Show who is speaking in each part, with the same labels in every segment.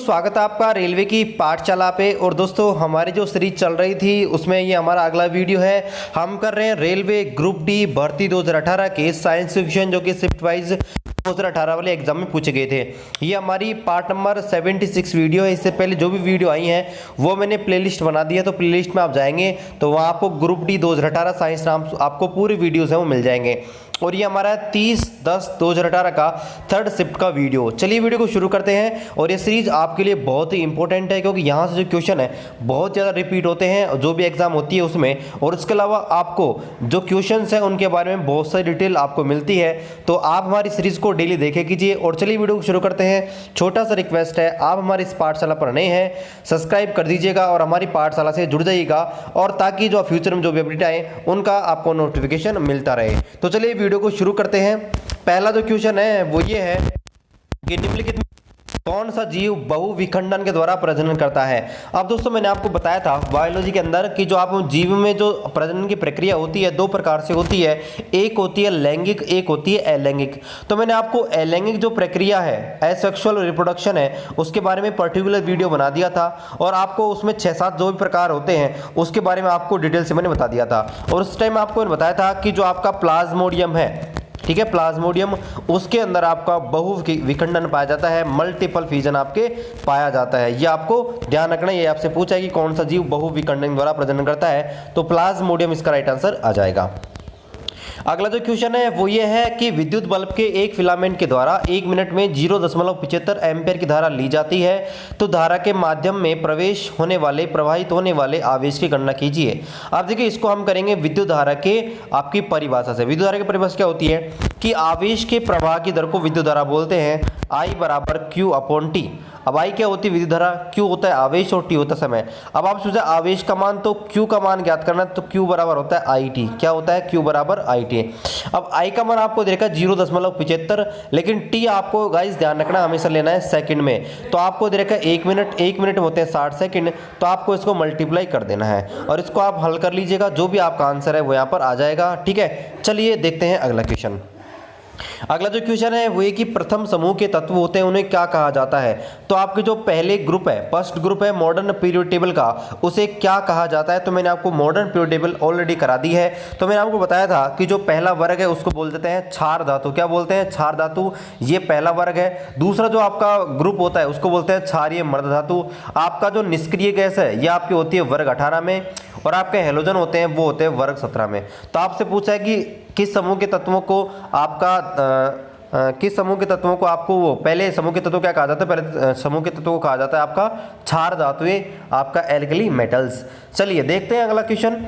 Speaker 1: स्वागत है आपका रेलवे की पाठशाला पे। और दोस्तों हमारी जो सीरीज चल रही थी उसमें ये हमारा अगला वीडियो है। हम कर रहे हैं रेलवे ग्रुप डी भर्ती 2018 के साइंस के क्वेश्चन जो कि शिफ्ट वाइज 2018 वाले एग्जाम में पूछे गए थे। ये हमारी पार्ट नंबर 76 वीडियो है। इससे पहले जो भी वीडियो आई हैं वो मैंने प्लेलिस्ट बना दी है, तो प्लेलिस्ट में आप जाएंगे तो वहाँ आपको ग्रुप डी 2018 साइंस नाम आपको पूरे वीडियोस हैं वो मिल जाएंगे। और ये हमारा 30/10/2018 का थर्ड शिफ्ट का वीडियो। चलिए वीडियो को शुरू करते हैं। और ये सीरीज आपके लिए बहुत ही इंपॉर्टेंट है क्योंकि यहाँ से जो क्वेश्चन है बहुत ज़्यादा रिपीट होते हैं जो भी एग्जाम होती है उसमें। और इसके अलावा आपको जो क्वेश्चन है उनके बारे में बहुत सारी डिटेल आपको मिलती है, तो आप हमारी सीरीज को डेली देखे कीजिए। और चलिए वीडियो को शुरू करते हैं। छोटा सा रिक्वेस्ट है, आप हमारी इस पाठशाला पर नए हैं सब्सक्राइब कर दीजिएगा और हमारी पाठशाला से जुड़ जाइएगा, और ताकि जो फ्यूचर में जो भी अपडेट आए उनका आपको नोटिफिकेशन मिलता रहे। तो चलिए वीडियो को शुरू करते हैं। पहला जो क्वेश्चन है वो ये है कि निम्नलिखित में कौन सा जीव बहुविखंडन के द्वारा प्रजनन करता है। अब दोस्तों मैंने आपको बताया था बायोलॉजी के अंदर कि जो आप जीव में जो प्रजनन की प्रक्रिया होती है दो प्रकार से होती है, एक होती है लैंगिक, एक होती है अलैंगिक। तो मैंने आपको अलैंगिक जो प्रक्रिया है एसेक्सुअल रिप्रोडक्शन है उसके बारे में पर्टिकुलर वीडियो बना दिया था, और आपको उसमें 6-7 जो भी प्रकार होते हैं उसके बारे में आपको डिटेल से मैंने बता दिया था। और उस टाइम आपको मैंने बताया था कि जो आपका प्लाज्मोडियम है, ठीक है, प्लाज्मोडियम, उसके अंदर आपका बहुविखंडन पाया जाता है, मल्टीपल फ्यूजन आपके पाया जाता है। ये आपको ध्यान रखना है। ये आपसे पूछा है कि कौन सा जीव बहुविखंडन द्वारा प्रजनन करता है, तो प्लाज्मोडियम इसका राइट आंसर आ जाएगा। अगला जो क्वेश्चन है वो ये है कि विद्युत बल्ब के एक फिलामेंट के द्वारा 1 मिनट में 0.75 एम्पियर की धारा ली जाती है, तो धारा के माध्यम में प्रवाहित होने वाले आवेश की गणना कीजिए। अब देखिए इसको हम करेंगे विद्युत धारा के आपकी परिभाषा से। विद्युत धारा की परिभाषा क्या होती है कि आवेश के प्रवाह की दर को विद्युत धारा बोलते हैं। I = Q/T। अब I क्या होती है विद्युत धारा, Q होता है आवेश और T होता है समय। अब आप सोचा आवेश का मान, तो Q का मान ज्ञात करना, तो Q बराबर होता है IT। क्या होता है Q बराबर IT। अब I का मान आपको देखा 0.75, लेकिन T आपको गाइस ध्यान रखना हमेशा लेना है सेकंड में। तो आपको दे रखा 1 मिनट, 1 मिनट में होते हैं 60 सेकंड, तो आपको इसको मल्टीप्लाई कर देना है और इसको आप हल कर लीजिएगा। जो भी आपका आंसर है वो यहाँ पर आ जाएगा, ठीक है। चलिए देखते हैं अगला क्वेश्चन। अगला जो क्वेश्चन है वो ये कि प्रथम समूह के तत्व होते हैं उन्हें क्या कहा जाता है। तो आपके जो पहले ग्रुप है, फर्स्ट ग्रुप है मॉडर्न पीरियड टेबल का, उसे क्या कहा जाता है। तो मैंने आपको मॉडर्न पीरियड टेबल ऑलरेडी करा दी है। तो मैंने आपको बताया था कि जो पहला वर्ग है उसको बोल देते हैं क्षार धातु। क्या बोलते हैं? क्षार धातु। ये पहला वर्ग है। दूसरा जो आपका ग्रुप होता है उसको बोलते हैं क्षारीय मर्द धातु। आपका जो निष्क्रिय गैस है ये आपकी होती है वर्ग 18 में, और आपके हेलोजन होते हैं वो होते हैं वर्ग 17 में। तो आपसे पूछा है कि किस समूह के तत्वों को आपको वो पहले समूह के तत्व क्या कहा जाता है? पहले समूह के तत्व को कहा जाता है आपका क्षार धातुएं, आपका एल्कली मेटल्स। चलिए देखते हैं अगला क्वेश्चन।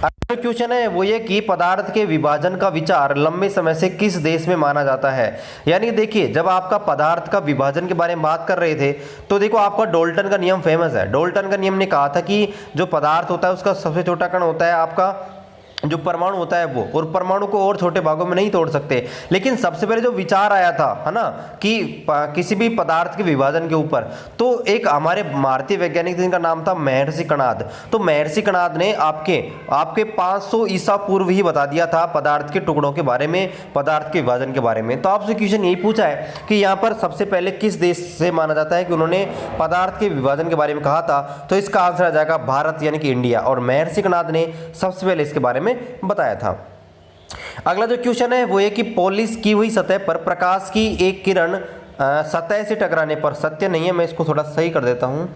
Speaker 1: अगला क्वेश्चन है वो ये कि पदार्थ के विभाजन का विचार लंबे समय से किस देश में माना जाता है। यानी देखिए जब आपका पदार्थ का विभाजन के बारे में बात कर रहे थे तो देखो आपका डाल्टन का नियम फेमस है। डाल्टन का नियम ने कहा था कि जो पदार्थ होता है उसका सबसे छोटा कण होता है आपका जो परमाणु होता है वो, और परमाणु को और छोटे भागों में नहीं तोड़ सकते। लेकिन सबसे पहले जो विचार आया था है ना कि किसी भी पदार्थ के विभाजन के ऊपर, तो एक हमारे भारतीय वैज्ञानिक जिनका नाम था महर्षि कणाद। तो महर्षि कणाद ने आपके 500 ईसा पूर्व ही बता दिया था पदार्थ के टुकड़ों के बारे में, पदार्थ के विभाजन के बारे में। तो आपसे क्वेश्चन यही पूछा है कि यहाँ पर सबसे पहले किस देश से माना जाता है कि उन्होंने पदार्थ के विभाजन के बारे में कहा था। तो इसका आंसर आ जाएगा भारत यानी कि इंडिया, और महर्षि कणाद ने सबसे पहले इसके बारे में बताया था। अगला जो क्वेश्चन है वो ये कि पॉलिश की हुई सतह पर प्रकाश की एक किरण सतह से टकराने पर, सत्य नहीं है, मैं इसको थोड़ा सही कर देता हूं।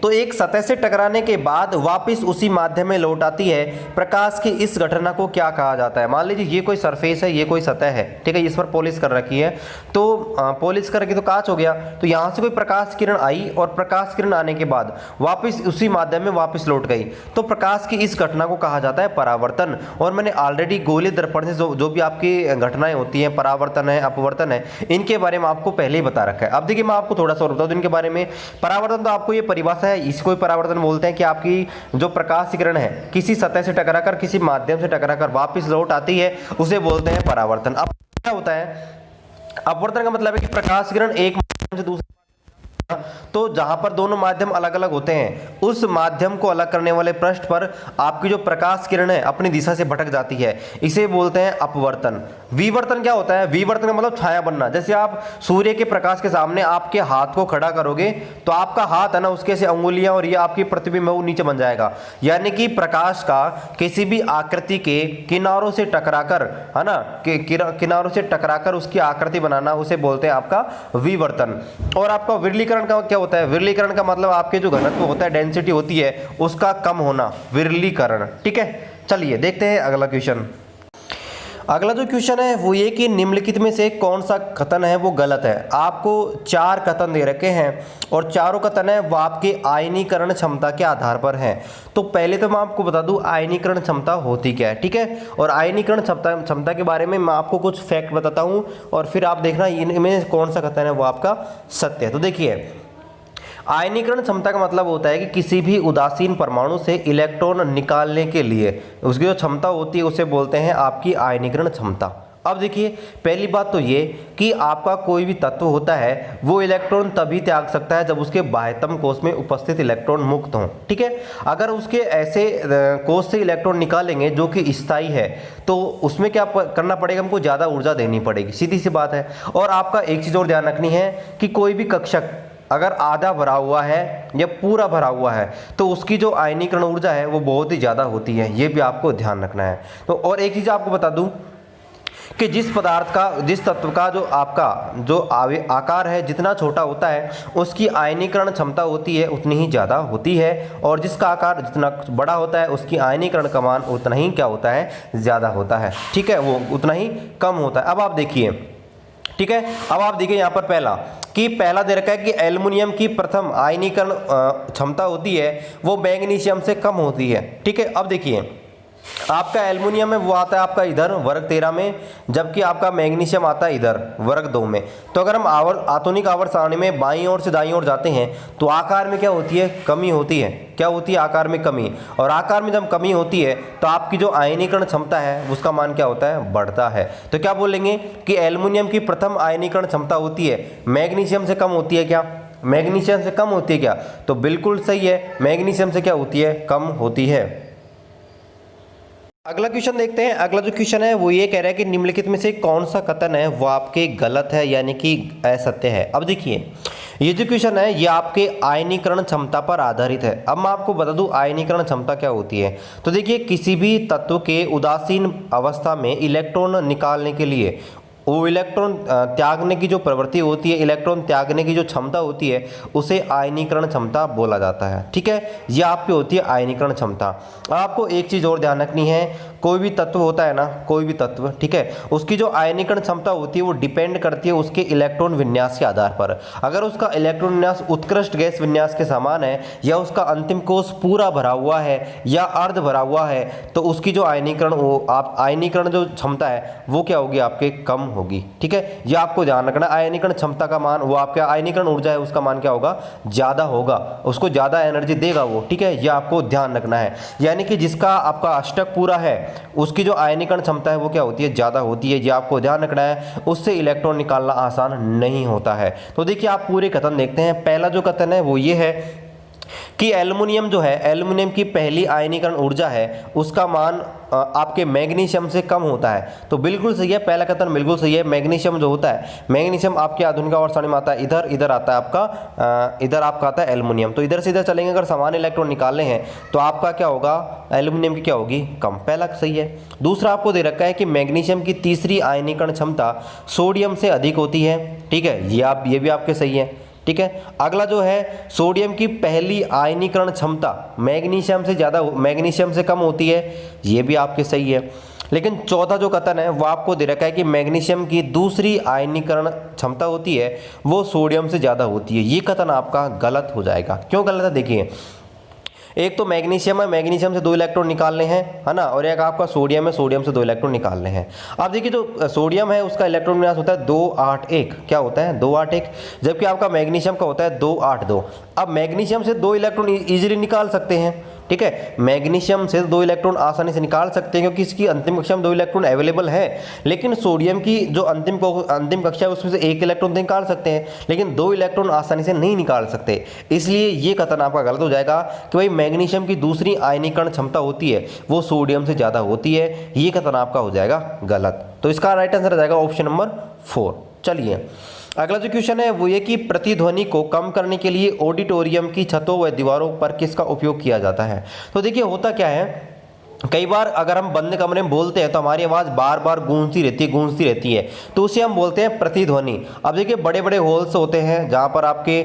Speaker 1: तो एक सतह से टकराने के बाद वापस उसी माध्यम में लौट आती है, प्रकाश की इस घटना को क्या कहा जाता है। मान लीजिए ये कोई सरफेस है, ये कोई सतह है, ठीक है, इस पर पॉलिश कर रखी है, तो पॉलिश करके तो कांच हो गया, तो यहाँ से कोई प्रकाश किरण आई और प्रकाश किरण आने के बाद वापस उसी माध्यम में वापस लौट गई, तो प्रकाश की इस घटना को कहा जाता है परावर्तन। और मैंने ऑलरेडी गोलीय दर्पण से जो भी आपकी घटनाएं होती हैं, परावर्तन है, अपवर्तन है, इनके बारे में आपको पहले ही बता रखा है। अब देखिए मैं आपको थोड़ा सा और बता दूं इनके बारे में। परावर्तन तो आपको ये परिभाषा है, इसको परावर्तन बोलते हैं कि आपकी जो प्रकाश किरण है किसी सतह से टकराकर, किसी माध्यम से टकराकर वापस लौट आती है, उसे बोलते हैं परावर्तन। अब क्या होता है अपवर्तन का मतलब है कि प्रकाश किरण एक माध्यम से दूसरे तो जहां पर दोनों माध्यम अलग अलग होते हैं, उस माध्यम को अलग करने वाले पृष्ठ पर आपकी जो प्रकाश किरण है अपनी दिशा से भटक जाती है, इसे बोलते हैं अपवर्तन। विवर्तन क्या होता है? विवर्तन का मतलब छाया बनना। जैसे आप सूर्य के प्रकाश के सामने आपके हाथ को खड़ा करोगे तो आपका हाथ है ना, उसके से अंगुलियां और ये आपकी प्रतिबिंब वो नीचे बन जाएगा। यानी कि प्रकाश का किसी भी आकृति के किनारों से टकराकर, है ना, किनारों से टकराकर उसकी आकृति बनाना, उसे बोलते हैं आपका विवर्तन। और आपका विरलीकरण का क्या होता है? विरलीकरण का मतलब आपके जो घनत्व होता है, डेंसिटी होती है, उसका कम होना, विरलीकरण। ठीक है, चलिए देखते हैं अगला क्वेश्चन। अगला जो क्वेश्चन है वो ये कि निम्नलिखित में से कौन सा कथन है वो गलत है। आपको 4 कथन दे रखे हैं और चारों कथन है वो आपके आयनीकरण क्षमता के आधार पर हैं। तो पहले तो मैं आपको बता दूं आयनीकरण क्षमता होती क्या है, ठीक है। और आयनीकरण क्षमता के बारे में मैं आपको कुछ फैक्ट बताता हूँ और फिर आप देखना इनमें कौन सा कथन है वो आपका सत्य है। तो देखिए, आयनीकरण क्षमता का मतलब होता है कि किसी भी उदासीन परमाणु से इलेक्ट्रॉन निकालने के लिए उसकी जो क्षमता होती है उसे बोलते हैं आपकी आयनीकरण क्षमता। अब देखिए, पहली बात तो ये कि आपका कोई भी तत्व होता है वो इलेक्ट्रॉन तभी त्याग सकता है जब उसके बाह्यतम कोष में उपस्थित इलेक्ट्रॉन मुक्त हों, ठीक है। अगर उसके ऐसे कोष से इलेक्ट्रॉन निकालेंगे जो कि स्थायी है तो उसमें क्या करना पड़ेगा? हमको ज़्यादा ऊर्जा देनी पड़ेगी, सीधी सी बात है। और आपका एक चीज़ और ध्यान रखनी है कि कोई भी कक्षक अगर आधा भरा हुआ है या पूरा भरा हुआ है तो उसकी जो आयनीकरण ऊर्जा है वो बहुत ही ज़्यादा होती है, ये भी आपको ध्यान रखना है। तो और एक चीज़ आपको बता दूं कि जिस तत्व का जो आपका जो आकार है जितना छोटा होता है उसकी आयनीकरण क्षमता होती है उतनी ही ज़्यादा होती है, और जिसका आकार जितना बड़ा होता है उसकी आयनीकरण का मान उतना ही क्या होता है? ज़्यादा होता है, ठीक है, वो उतना ही कम होता है। अब आप देखिए, ठीक है, अब आप देखिए यहाँ पर पहला दे रखा है कि एल्युमिनियम की प्रथम आयनीकरण क्षमता होती है वो मैग्नीशियम से कम होती है, ठीक है। अब देखिए, आपका एल्युमिनियम है वो आता है आपका इधर वर्ग 13 में, जबकि आपका मैग्नीशियम आता है इधर वर्ग 2 में। तो अगर हम आधुनिक आवर्त सारणी में बाईं ओर से दाईं ओर जाते हैं तो आकार में क्या होती है? कमी होती है। क्या होती है? आकार में कमी। और आकार में जब कमी होती है तो आपकी जो आयनीकरण क्षमता है उसका मान क्या होता है? बढ़ता है। तो क्या बोलेंगे कि एल्युमिनियम की प्रथम आयनीकरण क्षमता होती है मैग्नीशियम से कम होती है क्या? मैग्नीशियम से कम होती है क्या? तो बिल्कुल सही है, मैग्नीशियम से क्या होती है? कम होती है। अगला क्वेश्चन देखते हैं। अगला जो क्वेश्चन है वो ये कह रहा है कि निम्नलिखित में से कौन सा कथन है वो आपके गलत है, यानी कि असत्य है। अब देखिए, ये जो क्वेश्चन है ये आपके आयनीकरण क्षमता पर आधारित है। अब मैं आपको बता दूं आयनीकरण क्षमता क्या होती है। तो देखिए, किसी भी तत्व के उदासीन अवस्था में इलेक्ट्रॉन निकालने के लिए वो इलेक्ट्रॉन त्यागने की जो प्रवृत्ति होती है, इलेक्ट्रॉन त्यागने की जो क्षमता होती है उसे आयनीकरण क्षमता बोला जाता है, ठीक है। ये आपकी होती है आयनीकरण क्षमता। आपको एक चीज़ और ध्यान रखनी है, कोई भी तत्व होता है ना, कोई भी तत्व, ठीक है, उसकी जो आयनीकरण क्षमता होती है वो डिपेंड करती है उसके इलेक्ट्रॉन विन्यास के आधार पर। अगर उसका इलेक्ट्रॉन विन्यास उत्कृष्ट गैस विन्यास के समान है या उसका अंतिम कोष पूरा भरा हुआ है या अर्ध भरा हुआ है तो उसकी जो आयनीकरण जो क्षमता है वो क्या होगी? आपके कम होगी, ठीक है। ये आपको ध्यान रखना, आयनीकरण क्षमता का मान वो आपका आयनीकरण ऊर्जा है उसका मान क्या होगा? ज़्यादा होगा, उसको ज़्यादा एनर्जी देगा वो, ठीक है। ये आपको ध्यान रखना है। यानी कि जिसका आपका अष्टक पूरा है उसकी जो आयनीकरण क्षमता है वो क्या होती है? ज़्यादा होती है। ये आपको ध्यान रखना है, उससे इलेक्ट्रॉन निकालना आसान नहीं होता है। तो देखिए, आप पूरे कथन देखते हैं। पहला जो कथन है वो ये है कि एल्युमिनियम जो है, एल्युमिनियम की पहली आयनीकरण ऊर्जा है उसका मान आपके मैग्नीशियम से कम होता है। तो बिल्कुल सही है, पहला कथन बिल्कुल सही है। मैग्नीशियम जो होता है, मैग्नीशियम आपके आधुनिक आवर्त सारणी में आता है इधर आता है आपका इधर आपका आता है एल्युमिनियम। तो इधर से इधर चलेंगे, अगर समान इलेक्ट्रॉन निकालने हैं तो आपका क्या होगा? एल्युमिनियम की क्या होगी? कम। पहला सही है। दूसरा आपको दे रखा है कि मैग्नीशियम की तीसरी आयनीकरण क्षमता सोडियम से अधिक होती है, ठीक है। ये भी आपके सही है, ठीक है। अगला जो है, सोडियम की पहली आयनीकरण क्षमता मैग्नीशियम से कम होती है, ये भी आपके सही है। लेकिन चौथा जो कथन है वो आपको दे रखा है कि मैग्नीशियम की दूसरी आयनीकरण क्षमता होती है वो सोडियम से ज़्यादा होती है। ये कथन आपका गलत हो जाएगा। क्यों गलत है? देखिए, एक तो मैग्नीशियम है, मैग्नीशियम से 2 इलेक्ट्रॉन निकालने हैं, है ना, और एक आपका सोडियम है, सोडियम से 2 इलेक्ट्रॉन निकालने हैं। अब देखिए, जो सोडियम है उसका इलेक्ट्रॉन विन्यास होता है 281। क्या होता है? 281। जबकि आपका मैग्नीशियम का होता है 282। अब मैग्नीशियम से 2 इलेक्ट्रॉन इजीली निकाल सकते हैं ठीक है, मैग्नीशियम से 2 इलेक्ट्रॉन आसानी से निकाल सकते हैं क्योंकि इसकी अंतिम कक्षा में 2 इलेक्ट्रॉन अवेलेबल है, लेकिन सोडियम की जो अंतिम कक्षा है उसमें से 1 इलेक्ट्रॉन निकाल सकते हैं, लेकिन 2 इलेक्ट्रॉन आसानी से नहीं निकाल सकते। इसलिए ये कथन आपका गलत हो जाएगा कि भाई मैग्नीशियम की दूसरी आयनीकरण क्षमता होती है वो सोडियम से ज़्यादा होती है, ये कथन आपका हो जाएगा गलत। तो इसका राइट आंसर आ जाएगा ऑप्शन नंबर 4। चलिए अगला जो क्वेश्चन है वो ये कि प्रतिध्वनि को कम करने के लिए ऑडिटोरियम की छतों व दीवारों पर किसका उपयोग किया जाता है। तो देखिए होता क्या है, कई बार अगर हम बंद कमरे में बोलते हैं तो हमारी आवाज़ बार बार गूंजती रहती है, तो उसे हम बोलते हैं प्रतिध्वनि। अब देखिए बड़े बड़े हॉल्स होते हैं जहाँ पर आपके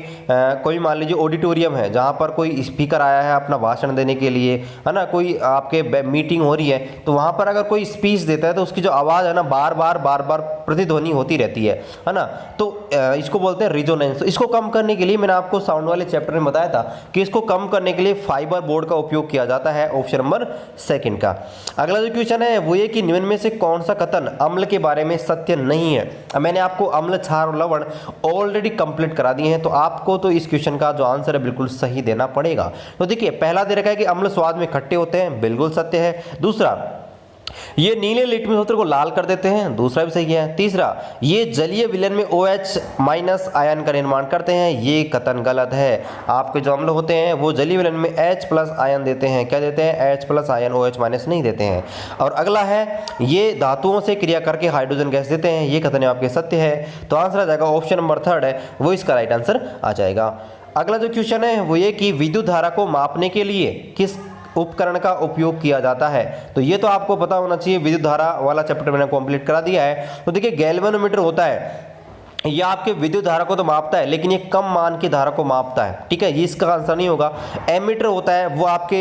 Speaker 1: कोई मान लीजिए ऑडिटोरियम है जहाँ पर कोई स्पीकर आया है अपना भाषण देने के लिए, है ना, कोई आपके मीटिंग हो रही है, तो वहाँ पर अगर कोई स्पीच देता है तो उसकी जो आवाज़ है ना बार बार प्रतिध्वनि होती रहती है ना, तो इसको बोलते हैं रिजोनेंस। इसको कम करने के लिए मैंने आपको साउंड वाले चैप्टर में बताया था कि इसको कम करने के लिए फाइबर बोर्ड का उपयोग किया जाता है, ऑप्शन नंबर 2 का। अगला जो क्वेश्चन है वो ये कि निम्न में से कौन सा कथन अम्ल के बारे में सत्य नहीं है। अब मैंने आपको अम्ल, क्षार और लवण ऑलरेडी कंप्लीट करा दिए हैं, तो आपको तो इस क्वेश्चन का जो आंसर है बिल्कुल सही देना पड़ेगा। तो देखिए पहला दे रखा है कि अम्ल स्वाद में खट्टे होते हैं, बिल्कुल सत्य है। दूसरा, ये नीले लिटमस पत्र को लाल कर देते हैं, दूसरा भी सही है। तीसरा, ये जलीय विलयन में OH- आयन का निर्माण करते हैं, ये कथन गलत है। आपके जो अम्ल होते हैं वो जलीय विलयन में H+ आयन देते हैं, क्या देते हैं, H+ आयन, OH- नहीं देते हैं। और अगला है, ये धातुओं से क्रिया करके हाइड्रोजन गैस देते हैं, ये कथन आपके सत्य है। तो आंसर आ जाएगा ऑप्शन नंबर 3 है, वो इसका राइट आंसर आ जाएगा। अगला जो क्वेश्चन है वो ये कि विद्युत धारा को मापने के लिए किस उपकरण का उपयोग किया जाता है। तो ये तो आपको पता होना चाहिए, विद्युत धारा वाला चैप्टर मैंने कंप्लीट करा दिया है। तो देखिए गैल्वेनोमीटर होता है, ये आपके विद्युत धारा को तो मापता है लेकिन ये कम मान की धारा को मापता है, ठीक है, ये इसका आंसर नहीं होगा। एमीटर होता है, वो आपके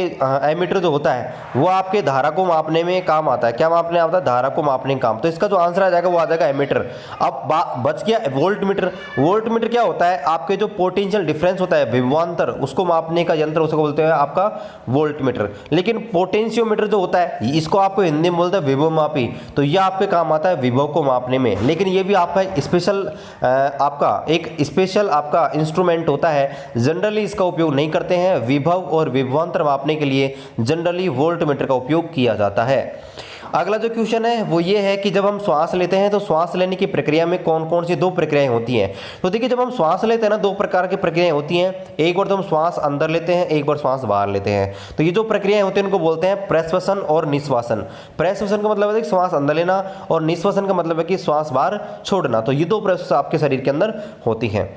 Speaker 1: एमीटर जो होता है वो आपके धारा को मापने में काम आता है, क्या मापने आता है, धारा को मापने का काम। तो इसका जो आंसर आ जाएगा वो आ जाएगा एमीटर। अब बच गया वोल्ट मीटर। वोल्ट मीटर क्या होता है, आपके जो पोटेंशियल डिफरेंस होता है, विभवांतर, उसको मापने का यंत्र, उसको बोलते हैं आपका वोल्ट मीटर। लेकिन पोटेंशियोमीटर जो होता है इसको आपको हिंदी में बोलते हैं विभवमापी, तो यह आपके काम आता है विभव को मापने में। लेकिन ये भी आपका स्पेशल आपका एक स्पेशल आपका इंस्ट्रूमेंट होता है, जनरली इसका उपयोग नहीं करते हैं। विभव और विभवांतर मापने के लिए जनरली वोल्ट मीटर का उपयोग किया जाता है। अगला जो क्वेश्चन है वो ये है कि जब हम श्वास लेते हैं तो श्वास लेने की प्रक्रिया में कौन कौन सी 2 प्रक्रियाएं होती हैं। तो देखिए जब हम श्वास लेते हैं ना 2 प्रकार की प्रक्रियाएं होती हैं, एक बार तो हम श्वास अंदर लेते हैं, एक बार श्वास बाहर लेते हैं। तो ये जो प्रक्रियाएं होती हैं उनको बोलते हैं प्रश्वसन और निश्वासन। प्रश्वसन का मतलब है कि श्वास अंदर लेना और निश्वासन का मतलब है कि श्वास बाहर छोड़ना। तो ये 2 प्रोसेस आपके शरीर के अंदर होती हैं।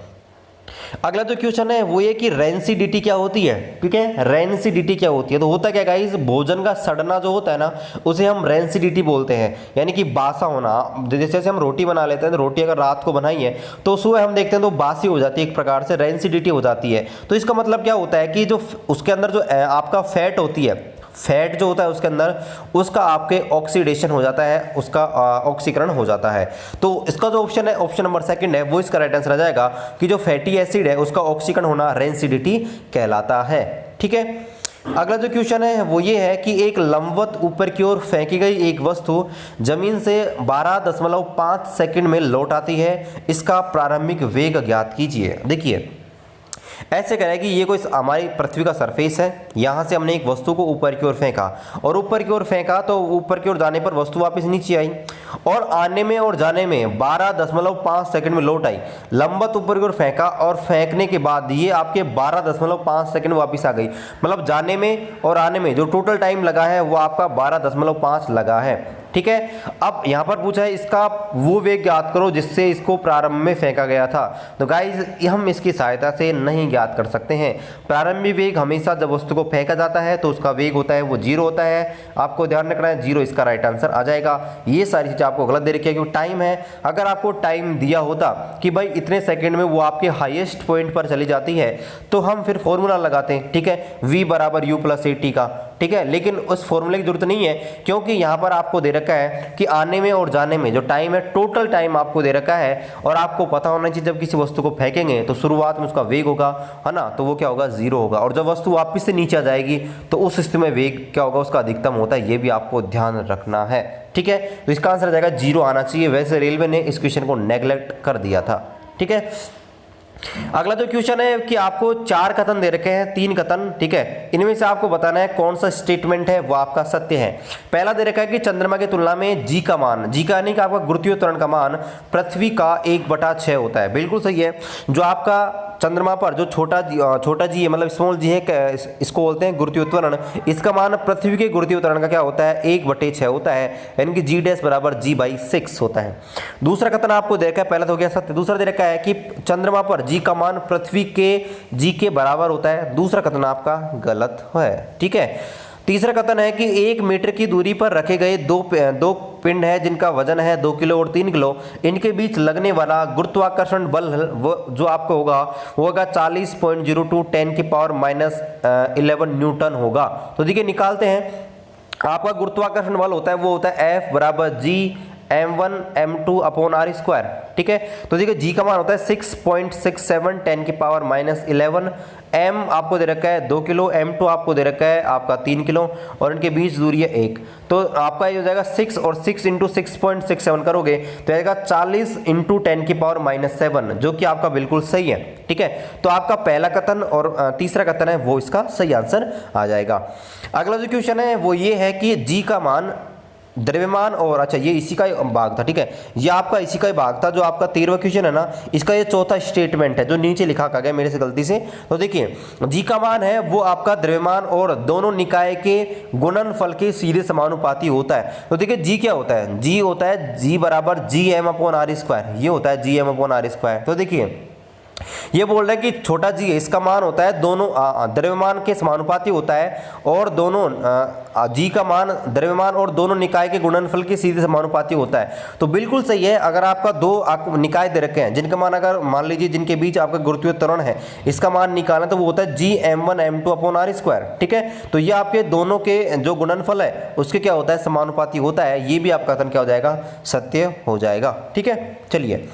Speaker 1: अगला जो क्वेश्चन है वो ये कि रेंसिडिटी क्या होती है, ठीक है, रेंसिडिटी क्या होती है। तो होता क्या गाइस, भोजन का सड़ना जो होता है ना उसे हम रेंसिडिटी बोलते हैं, यानी कि बासा होना। जैसे हम रोटी बना लेते हैं तो रोटी अगर रात को बनाई है तो सुबह हम देखते हैं तो बासी हो जाती है, एक प्रकार से रेंसिडिटी हो जाती है। तो इसका मतलब क्या होता है कि जो उसके अंदर जो आपका फैट होती है, फैट जो होता है उसके अंदर उसका आपके ऑक्सीडेशन हो जाता है, उसका ऑक्सीकरण हो जाता है। तो इसका जो ऑप्शन है ऑप्शन नंबर 2 है, वो इसका राइट आंसर आ जाएगा कि जो फैटी एसिड है उसका ऑक्सीकरण होना रेंसिडिटी कहलाता है, ठीक है। अगला जो क्वेश्चन है वो ये है कि एक लंबवत ऊपर की ओर फेंकी गई एक वस्तु जमीन से 12.5 सेकंड में लौट आती है, इसका प्रारंभिक वेग ज्ञात कीजिए। देखिए ऐसे करें कि ये कोई हमारी पृथ्वी का सरफेस है, यहाँ से हमने एक वस्तु को ऊपर की ओर फेंका और ऊपर की ओर फेंका तो ऊपर की ओर जाने पर वस्तु वापस नीचे आई और आने में और जाने में 12.5 सेकंड में लौट आई। लंबवत ऊपर की ओर फेंका और फेंकने के बाद ये आपके 12.5 सेकंड वापस आ गई, मतलब जाने में और आने में जो टोटल टाइम लगा है वो आपका 12.5 लगा है, ठीक है। अब यहाँ पर पूछा है इसका वो वेग ज्ञात करो जिससे इसको प्रारंभ में फेंका गया था। तो गाइज हम इसकी सहायता से नहीं ज्ञात कर सकते हैं। प्रारंभिक वेग हमेशा जब वस्तु को फेंका जाता है तो उसका वेग होता है वो 0 होता है, आपको ध्यान रखना है 0 इसका राइट आंसर आ जाएगा। ये सारी चीज़ें आपको गलत दे रखी है क्योंकि टाइम है, अगर आपको टाइम दिया होता कि भाई इतने सेकेंड में वो आपके हाईएस्ट पॉइंट पर चली जाती है तो हम फिर फॉर्मूला लगाते हैं, ठीक है, v = u + at का, ठीक है। लेकिन उस फॉर्मूले की जरूरत नहीं है क्योंकि यहाँ पर आपको दे रखा है कि आने में और जाने में जो टाइम है टोटल टाइम आपको दे रखा है और आपको पता होना चाहिए जब किसी वस्तु को फेंकेंगे तो शुरुआत में उसका वेग होगा, है ना, तो वो क्या होगा 0 होगा और जब वस्तु वापस से नीचे आ जाएगी तो उस स्थिति में वेग क्या होगा उसका अधिकतम होता है, ये भी आपको ध्यान रखना है, ठीक है। तो इसका आंसर आ जाएगा 0 आना चाहिए। वैसे रेलवे ने इस क्वेश्चन को नेग्लेक्ट कर दिया था, ठीक है। अगला जो क्वेश्चन है कि आपको 4 कथन दे रखे हैं, 3 कथन, ठीक है। इनमें से आपको बताना है कौन सा स्टेटमेंट है वो आपका सत्य है। पहला दे रखा है कि चंद्रमा की तुलना में जी का मान, जी का यानी कि आपका गुरुत्वीय त्वरण का मान पृथ्वी का 1/6 होता है। बिल्कुल सही है। जो आपका चंद्रमा पर जो छोटा जी है, मतलब स्मॉल जी है, इसको बोलते हैं गुरुत्वीय त्वरण, इसका मान पृथ्वी के गुरुत्वीय त्वरण का क्या होता है, 1/6 होता है, यानी कि जी डैश बराबर g/6 होता है। दूसरा कथन आपको दे रखा है, पहला तो हो गया सत्य। दूसरा दे रखा है कि चंद्रमा पर जी का मान पृथ्वी के जी के बराबर होता है। दूसरा कथन आपका गलत है, ठीक है। तीसरा कथन है कि 1 मीटर की दूरी पर रखे गए दो पिंड है जिनका वजन है 2 किलो और 3 किलो, इनके बीच लगने वाला गुरुत्वाकर्षण बल वो जो आपको होगा वो होगा 40.02 10⁻⁻11 न्यूटन होगा। तो देखिए निकालते हैं। आपका गुरुत्वाकर्षण बल होता है वो होता है F बराबर G m1 m2 upon r square, ठीक है। तो देखिए जी का मान होता है 6.67 10⁻11, m आपको दे रखा है 2 किलो, m2 आपको दे रखा है आपका 3 किलो और इनके बीच दूरी है 1। तो आपका ये हो जाएगा 6 और 6 इंटू 6.67 करोगे तो आएगा 40 इंटू 10⁻7, जो कि आपका बिल्कुल सही है, ठीक है। तो आपका पहला कथन और तीसरा कथन है वो इसका सही आंसर आ जाएगा। अगला जो क्वेश्चन है वो ये है कि जी का मान द्रव्यमान और, अच्छा ये इसी का ही भाग था, ठीक है। ये आपका इसी का ही भाग था जो आपका 13वां क्वेश्चन है ना, इसका ये चौथा स्टेटमेंट है जो नीचे लिखा गया मेरे से गलती से। तो देखिए जी का मान है वो आपका द्रव्यमान और दोनों निकाय के गुणनफल के सीधे समानुपाती होता है। तो देखिए जी क्या होता है, जी होता है जी बराबर GM/r², ये होता है GM/r²। तो देखिए ये बोल रहा है कि छोटा जी है, इसका मान होता है दोनों द्रव्यमान के समानुपाती होता है और दोनों जी का मान द्रव्यमान और दोनों निकाय के गुणनफल के सीधे समानुपाती होता है। तो बिल्कुल सही है। अगर आपका दो निकाय दे रखे हैं जिनका मान, अगर मान लीजिए जिनके बीच आपका गुरुत्वीय त्वरण है, इसका मान निकालना तो वो होता है Gm1 m2 अपॉन r², ठीक है। तो ये आपके दोनों के जो गुणनफल है उसके क्या होता है, समानुपाती होता है। ये भी आपका कथन क्या हो जाएगा, सत्य हो जाएगा, ठीक है। चलिए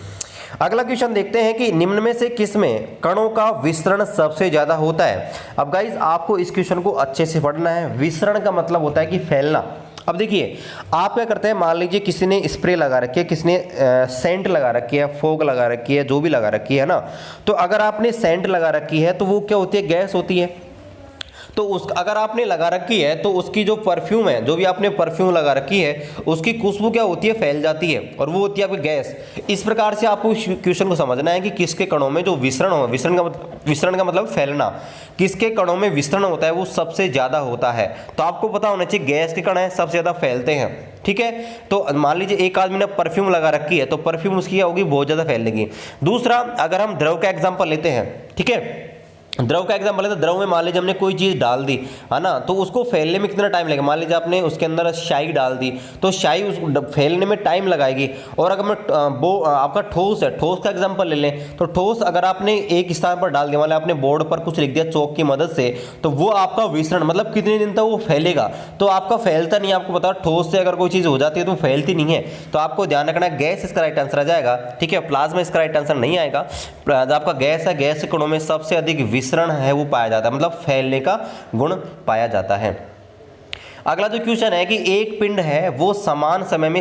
Speaker 1: अगला क्वेश्चन देखते हैं कि निम्न में से किस में कणों का विसरण सबसे ज्यादा होता है। अब गाइज आपको इस क्वेश्चन को अच्छे से पढ़ना है। विसरण का मतलब होता है कि फैलना। अब देखिए आप क्या करते हैं, मान लीजिए किसी ने स्प्रे लगा रखी है, किसी ने सेंट लगा रखी है, फोग लगा रखी है, जो भी लगा रखी है ना, तो अगर आपने सेंट लगा रखी है तो वो क्या होती है, गैस होती है। तो उस अगर आपने लगा रखी है तो उसकी जो परफ्यूम है, जो भी आपने परफ्यूम लगा रखी है, उसकी खुशबू क्या होती है, फैल जाती है और वो होती है आपकी गैस। इस प्रकार से आपको क्वेश्चन को समझना है कि किसके कणों में जो विसरण हो, विसरण का मतलब फैलना, किसके कणों में विसरण होता है वो सबसे ज्यादा होता है। तो आपको पता होना चाहिए गैस के कण है सबसे ज्यादा फैलते हैं, ठीक है। तो मान लीजिए एक आदमी ने परफ्यूम लगा रखी है तो परफ्यूम उसकी क्या होगी, बहुत ज्यादा फैलेगी। दूसरा, अगर हम द्रव का एग्जाम्पल लेते हैं, ठीक है, द्रव का एग्जाम्पल है तो द्रव में मान लीजिए हमने कोई चीज़ डाल दी है ना, तो उसको फैलने में कितना टाइम लगेगा। मान लीजिए आपने उसके अंदर स्याही डाल दी तो स्याही उसको फैलने में टाइम लगाएगी। और अगर आपका ठोस है, ठोस का एग्जाम्पल ले लें तो ठोस अगर आपने एक स्थान पर डाल दिया, मान आपने बोर्ड पर कुछ लिख दिया चौक की मदद से, तो वो आपका विसरण मतलब कितने दिन तक वो फैलेगा, तो आपका फैलता नहीं है। आपको पता है ठोस से अगर कोई चीज़ हो जाती है तो फैलती नहीं है। तो आपको ध्यान रखना है गैस इसका राइट आंसर आ जाएगा, ठीक है। प्लाज्मा इसका राइट आंसर नहीं आएगा। आपका गैस है, गैस के कणों में सबसे अधिक विसरण है वो पाया जाता है, मतलब फैलने का गुण पाया जाता है। अगला जो क्वेश्चन है कि एक पिंड है वो समान समय में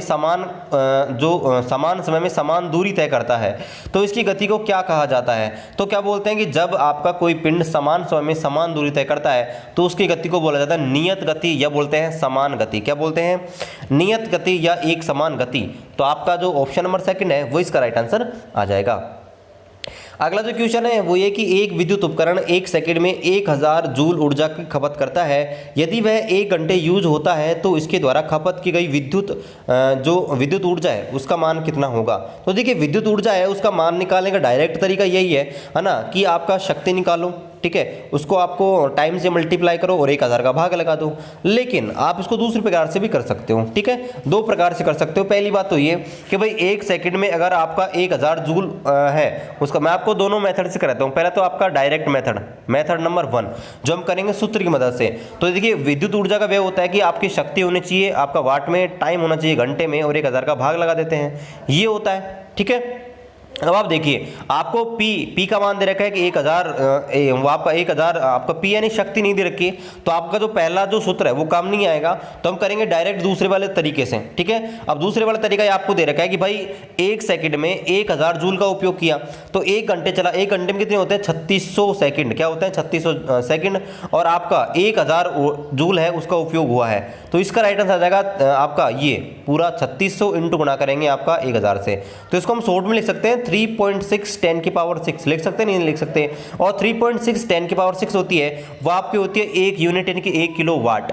Speaker 1: समान दूरी तय करता है, तो इसकी गति को क्या कहा जाता है। तो क्या बोलते हैं कि जब आपका कोई पिंड समान समय में समान दूरी तय करता है तो उसकी गति को बोला जाता है नियत गति, या बोलते हैं समान गति। क्या बोलते हैं, नियत गति या एक समान गति। तो आपका जो ऑप्शन नंबर 2 है वो इसका राइट आंसर आ जाएगा। अगला जो क्वेश्चन है वो ये कि एक विद्युत उपकरण 1 सेकंड में 1000 जूल ऊर्जा की खपत करता है। यदि वह 1 घंटे यूज होता है तो इसके द्वारा खपत की गई जो विद्युत ऊर्जा है उसका मान कितना होगा। तो देखिए विद्युत ऊर्जा है उसका मान निकालने का डायरेक्ट तरीका यही है ना, कि आपका शक्ति निकालो, ठीक है, उसको आपको टाइम से मल्टीप्लाई करो और 1000 का भाग लगा दो। लेकिन आप इसको दूसरे प्रकार से भी कर सकते हो, ठीक है, 2 प्रकार से कर सकते हो। पहली बात तो ये कि भाई 1 सेकंड में अगर आपका 1000 जूल है उसका, मैं आपको दोनों मेथड से कराता हूँ। पहला तो आपका डायरेक्ट मेथड नंबर 1 जो हम करेंगे सूत्र की मदद से। तो देखिए विद्युत ऊर्जा का व्यय होता है कि आपकी शक्ति होनी चाहिए आपका वाट में, टाइम होना चाहिए घंटे में और 1000 का भाग लगा देते हैं, ये होता है, ठीक है। अब आप देखिए, आपको P का मान दे रखा है कि 1000, वो आपका 1000, आपका P यानी शक्ति नहीं दे रखी है, तो आपका जो पहला जो सूत्र है वो काम नहीं आएगा। तो हम करेंगे डायरेक्ट दूसरे वाले तरीके से, ठीक है। अब दूसरे वाला तरीका ये आपको दे रखा है कि भाई 1 सेकंड में 1000 जूल का उपयोग किया, तो 1 घंटे चला, 1 घंटे में कितने होते हैं 3600 सेकंड, क्या होते हैं 3600 सेकंड, और आपका 1000 जूल है उसका उपयोग हुआ है। तो इसका राइट आंसर आ जाएगा आपका ये पूरा 3600 इंटू गुणा करेंगे आपका 1000 से। तो इसको हम शॉर्ट में लिख सकते हैं 3.6 10 की पावर 6 लिख सकते हैं, नहीं लिख सकते। और 3.6 10 की पावर 6 होती है, वो आपकी होती है 1 यूनिट यानी कि 1 kilo watt,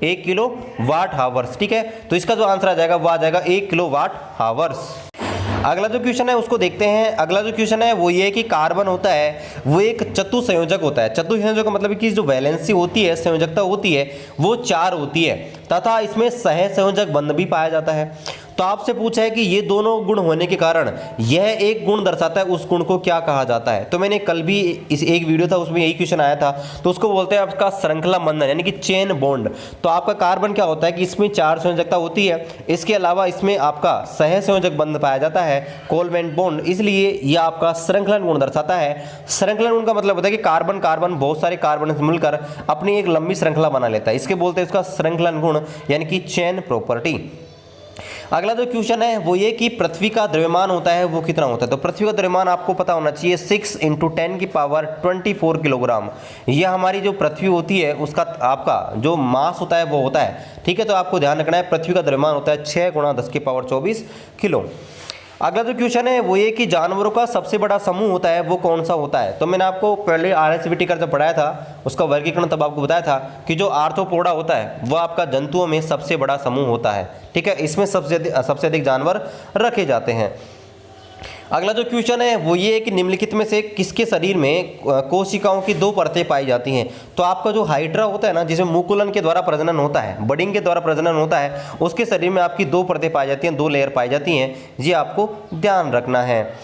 Speaker 1: 1 kilo watt hours, ठीक है। तो इसका जो आंसर आ जाएगा वो आ जाएगा 1 किलो वाट हावर्स। अगला जो क्वेश्चन है उसको देखते हैं। अगला जो क्वेश्चन है वो ये है कि कार्बन होता है वो एक चतुसंयोजक होता है। चतुसंयोजक का मतलब कि जो वैलेंसी होती है, संयोजकता होती है, वो 4 होती है तथा इसमें सहसंयोजक बंध भी पाया जाता है। तो आपसे पूछा है कि ये दोनों गुण होने के कारण यह एक गुण दर्शाता है, उस गुण को क्या कहा जाता है। तो मैंने कल भी इस एक वीडियो था उसमें यही क्वेश्चन आया था, तो उसको बोलते हैं आपका श्रृंखला बंधन यानी कि चेन बॉन्ड। तो आपका कार्बन क्या होता है कि इसमें 4 संयोजकता होती है, इसके अलावा इसमें आपका सहसंयोजक बंध पाया जाता है, कोवलेंट बॉन्ड, इसलिए यह आपका श्रृंखलन गुण दर्शाता है। श्रृंखलन गुण का मतलब होता है कि कार्बन कार्बन बहुत सारे कार्बन से मिलकर अपनी एक लंबी श्रृंखला बना लेता है, इसके बोलते हैं इसका श्रृंखलन गुण यानी कि चेन प्रॉपर्टी। अगला जो क्वेश्चन है वो ये कि पृथ्वी का द्रव्यमान होता है वो कितना होता है। तो पृथ्वी का द्रव्यमान आपको पता होना चाहिए 6 × 10 की पावर 24 किलोग्राम। यह हमारी जो पृथ्वी होती है उसका आपका जो मास होता है वो होता है, ठीक है। तो आपको ध्यान रखना है पृथ्वी का द्रव्यमान होता है 6 × 10 की पावर 24 किलो। अगला जो क्वेश्चन है वो ये कि जानवरों का सबसे बड़ा समूह होता है वो कौन सा होता है। तो मैंने आपको पहले RSVT का जब पढ़ाया था उसका वर्गीकरण तब आपको बताया था कि जो आर्थ्रोपोडा होता है वो आपका जंतुओं में सबसे बड़ा समूह होता है, ठीक है। इसमें सबसे अधिक जानवर रखे जाते हैं। अगला जो क्वेश्चन है वो ये है कि निम्नलिखित में से किसके शरीर में कोशिकाओं की 2 परतें पाई जाती हैं। तो आपका जो हाइड्रा होता है ना, जिसमें मुकुलन के द्वारा प्रजनन होता है, बडिंग के द्वारा प्रजनन होता है, उसके शरीर में आपकी 2 परतें पाई जाती हैं, 2 लेयर पाई जाती हैं, ये आपको ध्यान रखना है।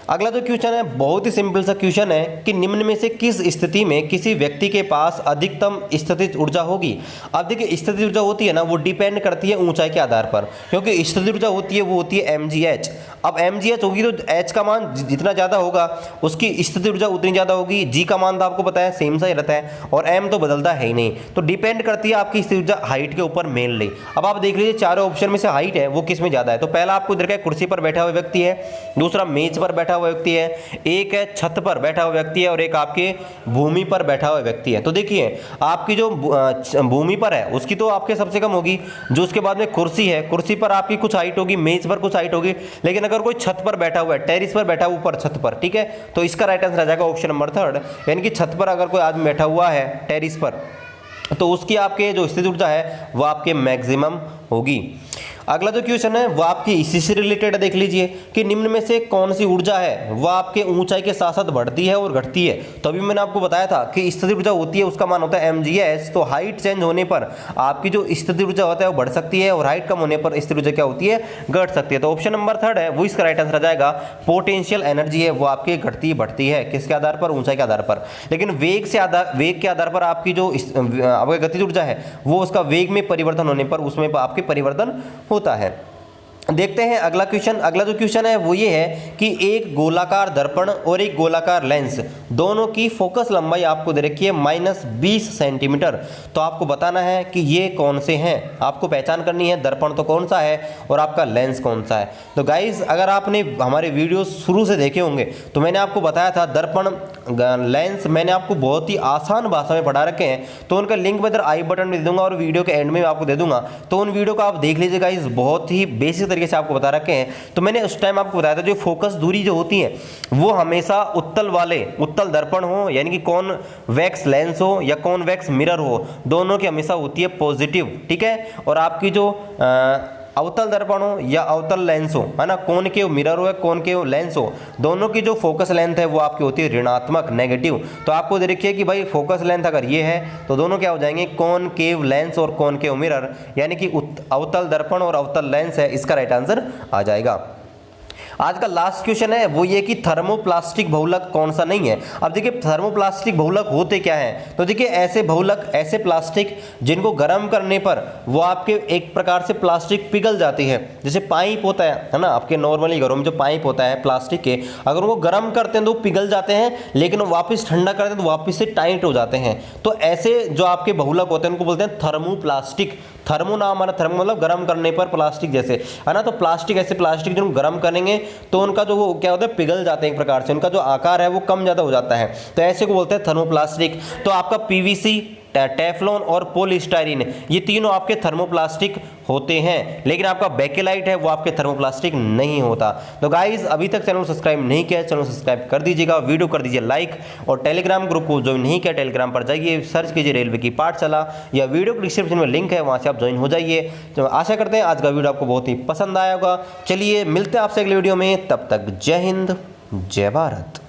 Speaker 1: अगला जो क्वेश्चन है बहुत ही सिंपल सा क्वेश्चन है कि निम्न में से किस स्थिति में किसी व्यक्ति के पास अधिकतम स्थितिज ऊर्जा होगी। अब देखिए स्थितिज ऊर्जा होती है ना वो डिपेंड करती है ऊंचाई के आधार पर, क्योंकि स्थितिज ऊर्जा होती है वो होती है mgh। अब mgh होगी तो h का मान जितना ज़्यादा होगा उसकी स्थितिज ऊर्जा उतनी ज़्यादा होगी। g का मान तो आपको पता है सेम सा ही रहता है, और m तो बदलता है ही नहीं। तो डिपेंड करती है आपकी स्थितिज ऊर्जा हाइट के ऊपर मेनली। अब आप देख लीजिए चारों ऑप्शन में से हाइट है वो किस में ज़्यादा है। तो पहला आपको इधर का कुर्सी पर बैठा हुआ व्यक्ति है, दूसरा मेज पर बैठा हुआ व्यक्ति है, एक है छत पर बैठा हुआ व्यक्ति है, और एक आपके भूमि पर बैठा हुआ व्यक्ति है। तो देखिए आपकी जो भूमि पर है उसकी तो आपके सबसे कम होगी, जो उसके बाद में कुर्सी है, कुर्सी पर आपकी कुछ हाइट होगी, मेज पर कुछ हाइट होगी। लेकिन अगर कोई छत पर बैठा हुआ है, टेरिस पर बैठा हुआ ऊपर छत पर, ठीक है, तो इसका राइट आंसर आ जाएगा ऑप्शन नंबर 3, यानी कि छत पर अगर कोई आदमी बैठा हुआ है टेरिस पर तो उसकी आपके जो स्थितिज ऊर्जा है वो आपके मैक्सिमम होगी। अगला जो क्वेश्चन है वो आपकी इसी से रिलेटेड देख लीजिए कि निम्न में से कौन सी ऊर्जा है वह आपके ऊंचाई के साथ साथ बढ़ती है और घटती है। तो अभी मैंने आपको बताया था कि स्थितिज ऊर्जा होती है उसका मान होता है mgh। तो हाइट चेंज होने पर आपकी जो स्थितिज ऊर्जा होता है वो बढ़ सकती है, और हाइट कम होने पर स्थितिज ऊर्जा क्या होती है घट सकती है। तो ऑप्शन नंबर 3 है वो इसका राइट आंसर आ जाएगा। पोटेंशियल एनर्जी है वो आपकी घटती बढ़ती है, किसके आधार पर, ऊंचाई के आधार पर। लेकिन वेग के आधार पर आपकी जो आपकी गतिज ऊर्जा है वो उसका वेग में परिवर्तन होने पर उसमें आपके परिवर्तन होता है। देखते हैं अगला क्वेश्चन। अगला जो क्वेश्चन है वो ये है कि एक गोलाकार दर्पण और एक गोलाकार लेंस दोनों की फोकस लंबाई आपको दे रखी है -20 सेंटीमीटर। तो आपको बताना है कि ये कौन से हैं, आपको पहचान करनी है दर्पण तो कौन सा है और आपका लेंस कौन सा है। तो गाइज अगर आपने हमारे वीडियो शुरू से देखे होंगे तो मैंने आपको बताया था दर्पण लेंस मैंने आपको बहुत ही आसान भाषा में पढ़ा रखे हैं, तो उनका लिंक मैं इधर आई बटन में दे दूंगा और वीडियो के एंड में आपको दे दूंगा। तो उन वीडियो को आप देख लीजिए गाइज, बहुत ही बेसिक तरीके से आपको बता रखे हैं। तो मैंने उस टाइम आपको बताया था जो फोकस दूरी जो होती है वो हमेशा उत्तल दर्पण हो यानी कि कॉन्वेक्स लेंस हो या कॉन्वेक्स मिरर हो, दोनों की हमेशा होती है पॉजिटिव, ठीक है। और आपकी जो अवतल दर्पण हो या अवतल लेंस हो, है ना, कॉनकेव मिरर हो या कॉनकेव लेंस हो, दोनों की जो फोकस लेंथ है वो आपकी होती है ऋणात्मक, नेगेटिव। तो आपको दे रखिए कि भाई फोकस लेंथ अगर ये है तो दोनों क्या हो जाएंगे कॉनकेव लेंस और कॉनकेव मिरर, यानी कि अवतल दर्पण और अवतल लेंस है, इसका राइट आंसर आ जाएगा। आज का लास्ट क्वेश्चन है वो ये कि थर्मोप्लास्टिक बहुलक कौन सा नहीं है। अब देखिए थर्मोप्लास्टिक बहुलक होते क्या हैं, तो देखिए ऐसे बहुलक, ऐसे प्लास्टिक जिनको गर्म करने पर वो आपके एक प्रकार से प्लास्टिक पिघल जाती है। जैसे पाइप होता है ना, आपके नॉर्मली घरों में जो पाइप होता है प्लास्टिक के, अगर उनको गर्म करते हैं तो पिघल जाते हैं, लेकिन वापस ठंडा करते हैं तो वापस से टाइट हो जाते हैं। तो ऐसे जो आपके बहुलक होते हैं उनको बोलते हैं थर्मोप्लास्टिक। थर्मो नाम हमारा, थर्मो मतलब गर्म करने पर प्लास्टिक जैसे, है ना। तो प्लास्टिक, ऐसे प्लास्टिक जो गर्म करेंगे तो उनका जो वो क्या होता है, पिघल जाते हैं एक प्रकार से, उनका जो आकार है वो कम ज़्यादा हो जाता है। तो ऐसे को बोलते हैं थर्मोप्लास्टिक। तो आपका पीवीसी, टेफ्लॉन और पॉलीस्टाइरीन, ये तीनों आपके थर्मोप्लास्टिक होते हैं, लेकिन आपका बेकेलाइट है वो आपके थर्मोप्लास्टिक नहीं होता। तो गाइस अभी तक चैनल सब्सक्राइब नहीं किया, चैनल सब्सक्राइब कर दीजिएगा, वीडियो कर दीजिए लाइक, और टेलीग्राम ग्रुप को ज्वाइन नहीं किया टेलीग्राम पर जाइए, सर्च कीजिए रेलवे की पाठशाला, या वीडियो को डिस्क्रिप्शन में लिंक है, वहां से आप ज्वाइन हो जाइए। तो आशा करते हैं आज का वीडियो आपको बहुत ही पसंद आया होगा। चलिए मिलते हैं आपसे अगले वीडियो में, तब तक जय हिंद जय भारत।